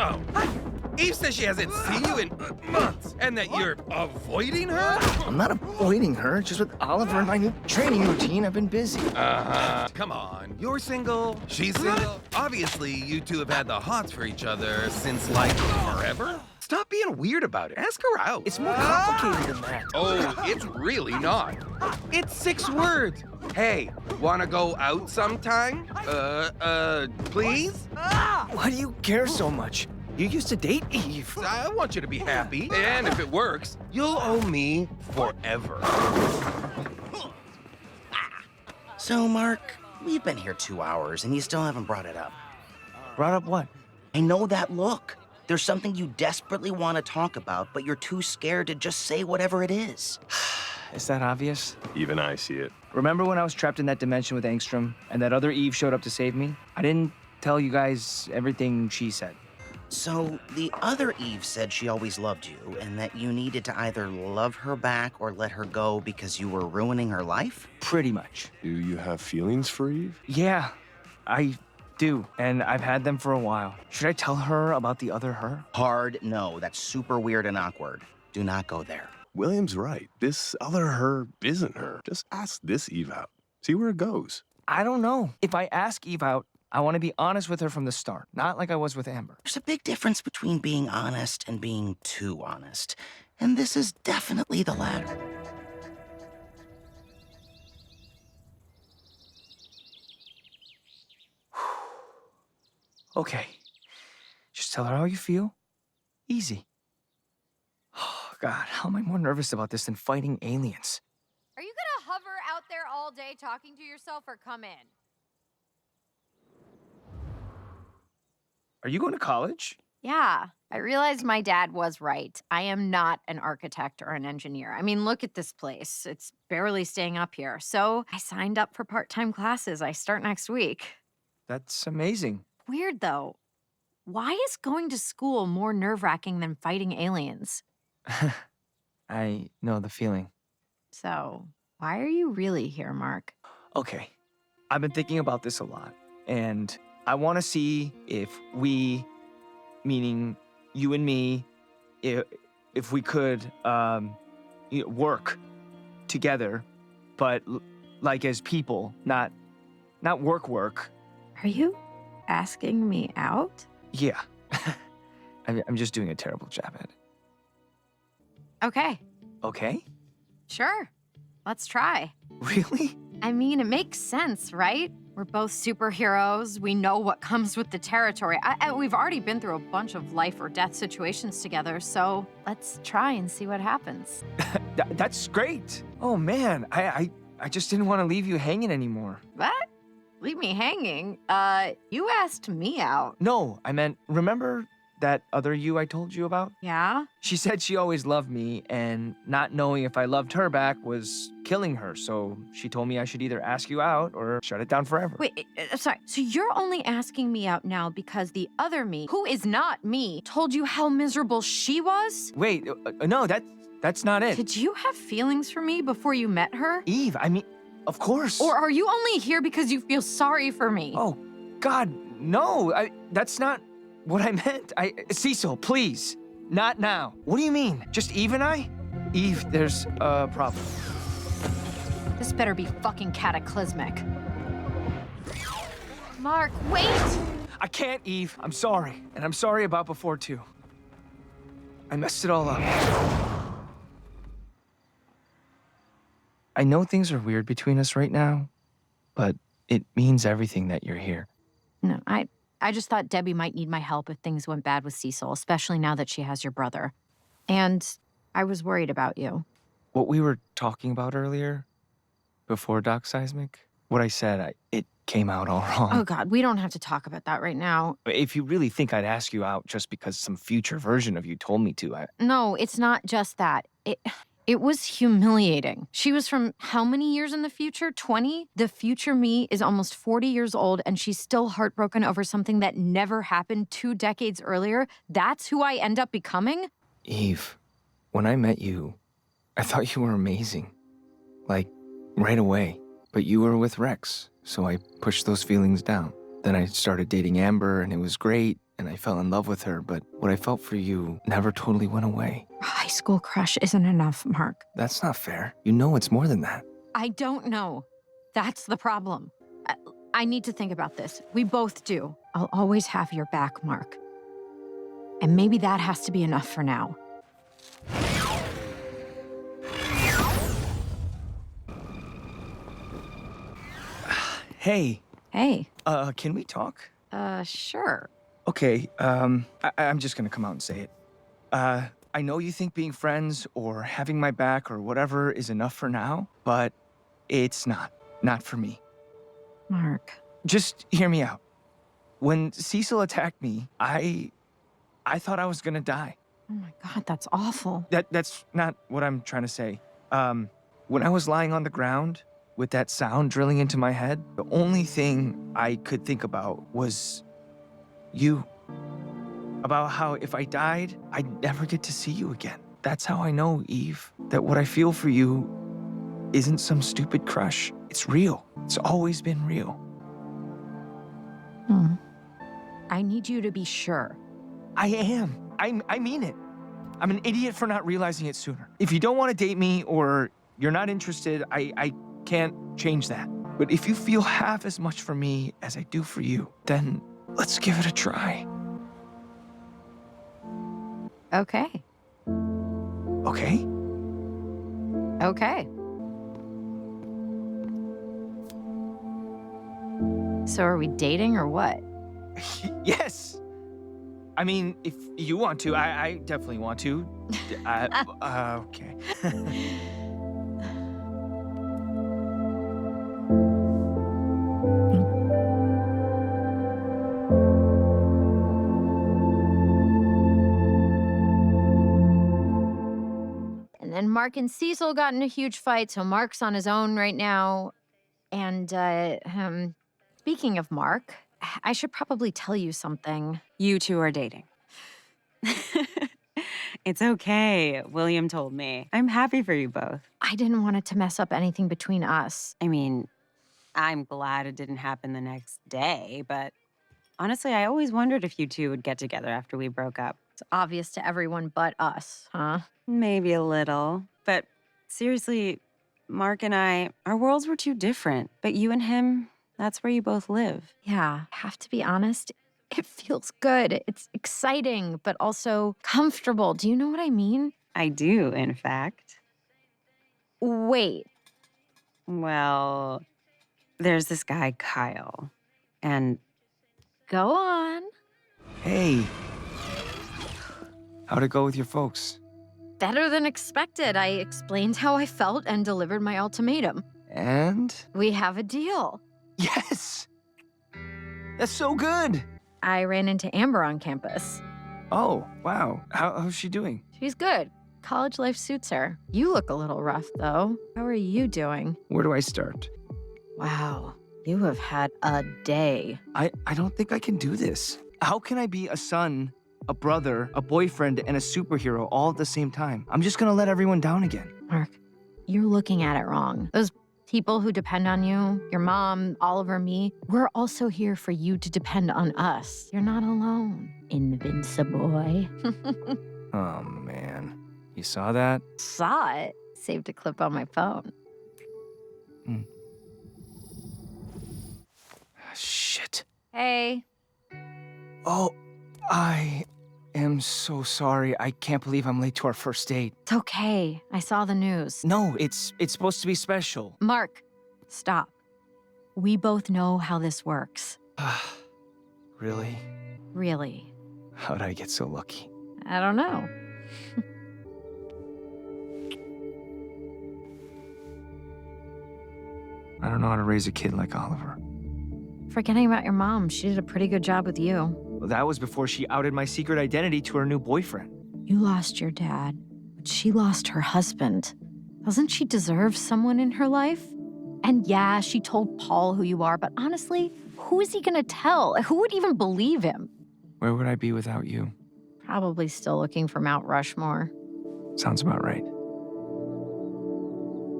So, Eve says she hasn't seen you in months, and that you're avoiding her? I'm not avoiding her, just with Oliver and my new training routine, I've been busy. Come on. You're single, she's single. Obviously, you two have had the hots for each other since, like, forever. Stop being weird about it. Ask her out. It's more complicated than that. Oh, it's really not. It's 6 words. Hey, wanna go out sometime? Please? Why do you care so much? You used to date Eve. I want you to be happy, and if it works, you'll owe me forever. So, Mark, we've been here 2 hours, and you still haven't brought it up. Brought up what? I know that look. There's something you desperately want to talk about, but you're too scared to just say whatever it is. Is that obvious? Even I see it. Remember when I was trapped in that dimension with Angstrom, and that other Eve showed up to save me? I didn't tell you guys everything she said. So, the other Eve said she always loved you, and that you needed to either love her back or let her go because you were ruining her life? Pretty much. Do you have feelings for Eve? Yeah, I do, and I've had them for a while. Should I tell her about the other her? Hard no. That's super weird and awkward. Do not go there. William's right. This other her isn't her. Just ask this Eve out. See where it goes. I don't know. If I ask Eve out, I want to be honest with her from the start, not like I was with Amber. There's a big difference between being honest and being too honest. And this is definitely the latter. Okay. Just tell her how you feel. Easy. Oh, God, how am I more nervous about this than fighting aliens? Are you gonna hover out there all day talking to yourself or come in? Are you going to college? Yeah, I realized my dad was right. I am not an architect or an engineer. I mean, look at this place. It's barely staying up here. So I signed up for part-time classes. I start next week. That's amazing. Weird, though. Why is going to school more nerve-wracking than fighting aliens? I know the feeling. So, why are you really here, Mark? Okay, I've been thinking about this a lot, and I want to see if we, meaning you and me, if we could work together, but like as people, not work. Are you asking me out? Yeah, I'm just doing a terrible job at it. Okay, Okay, sure. Let's try. really? I mean, it makes sense, right? We're both superheroes. We know what comes with the territory. We've already been through a bunch of life or death situations together, so let's try and see what happens. That's great. Oh man, I just didn't want to leave you hanging anymore. What? Leave me hanging? You asked me out. No, I meant, remember that other you I told you about? Yeah? She said she always loved me, and not knowing if I loved her back was killing her, so she told me I should either ask you out or shut it down forever. Wait, sorry. So you're only asking me out now because the other me, who is not me, told you how miserable she was? Wait, no, that's not it. Did you have feelings for me before you met her? Eve, I mean, of course. Or are you only here because you feel sorry for me? Oh, God, no, that's not what I meant. Cecil, please, not now. What do you mean? Just Eve and I? Eve, there's a problem. This better be fucking cataclysmic. Mark, wait! I can't, Eve. I'm sorry. And I'm sorry about before, too. I messed it all up. I know things are weird between us right now, but it means everything that you're here. No, I just thought Debbie might need my help if things went bad with Cecil, especially now that she has your brother. And I was worried about you. What we were talking about earlier, before Doc Seismic, what I said, it came out all wrong. Oh, God, we don't have to talk about that right now. If you really think I'd ask you out just because some future version of you told me to, No, it's not just that. It was humiliating. She was from how many years in the future? 20? The future me is almost 40 years old, and she's still heartbroken over something that never happened 2 decades earlier. That's who I end up becoming? Eve, when I met you, I thought you were amazing. Like, right away. But you were with Rex, so I pushed those feelings down. Then I started dating Amber, and it was great. and I fell in love with her, but what I felt for you never totally went away. A high school crush isn't enough, Mark. That's not fair. You know it's more than that. I don't know. That's the problem. I need to think about this. We both do. I'll always have your back, Mark. And maybe that has to be enough for now. Hey, Hey, can we talk? sure. Okay, I'm just gonna come out and say it. I know you think being friends or having my back or whatever is enough for now, but it's not. Not for me. Mark. Just hear me out. When Cecil attacked me, I thought I was gonna die. Oh my God, that's awful. That's not what I'm trying to say. When I was lying on the ground with that sound drilling into my head, the only thing I could think about was you. About how if I died, I'd never get to see you again. That's how I know, Eve, that what I feel for you isn't some stupid crush. It's real. It's always been real. I need you to be sure. I am. I mean it. I'm an idiot for not realizing it sooner. If you don't want to date me or you're not interested, I can't change that. But if you feel half as much for me as I do for you, then let's give it a try. Okay. Okay? Okay. So are we dating or what? Yes. I mean, if you want to, I definitely want to. Okay. And then Mark and Cecil got in a huge fight, so Mark's on his own right now. And speaking of Mark, I should probably tell you something. You two are dating. It's okay. William told me. I'm happy for you both. I didn't want it to mess up anything between us. I mean, I'm glad it didn't happen the next day, but honestly, I always wondered if you two would get together after we broke up. It's obvious to everyone but us, huh? Maybe a little. But seriously, Mark and I, our worlds were too different. But you and him, that's where you both live. Yeah, I have to be honest. It feels good. It's exciting, but also comfortable. Do you know what I mean? I do, in fact. Wait. Well, there's this guy, Kyle. And Go on. Hey. How'd it go with your folks? Better than expected. I explained how I felt and delivered my ultimatum. And? We have a deal. Yes! That's so good! I ran into Amber on campus. Oh, wow. How's she doing? She's good. College life suits her. You look a little rough, though. How are you doing? Where do I start? Wow, you have had a day. I don't think I can do this. How can I be a son, a brother, a boyfriend, and a superhero all at the same time? I'm just gonna let everyone down again. Mark, you're looking at it wrong. Those people who depend on you, your mom, Oliver, me, we're also here for you to depend on us. You're not alone, Invincible. Oh, man. You saw that? Saw it. Saved a clip on my phone. Shit. Hey. Oh, I am so sorry. I can't believe I'm late to our first date. It's okay. I saw the news. No, it's supposed to be special. Mark, stop. We both know how this works. Really? Really. How'd I get so lucky? I don't know. I don't know how to raise a kid like Oliver. Forgetting about your mom, she did a pretty good job with you. Well, that was before she outed my secret identity to her new boyfriend. You lost your dad, but she lost her husband. Doesn't she deserve someone in her life? And yeah, she told Paul who you are, but honestly, who is he gonna tell? Who would even believe him? Where would I be without you? Probably still looking for Mount Rushmore. Sounds about right.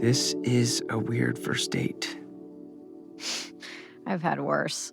This is a weird first date. I've had worse.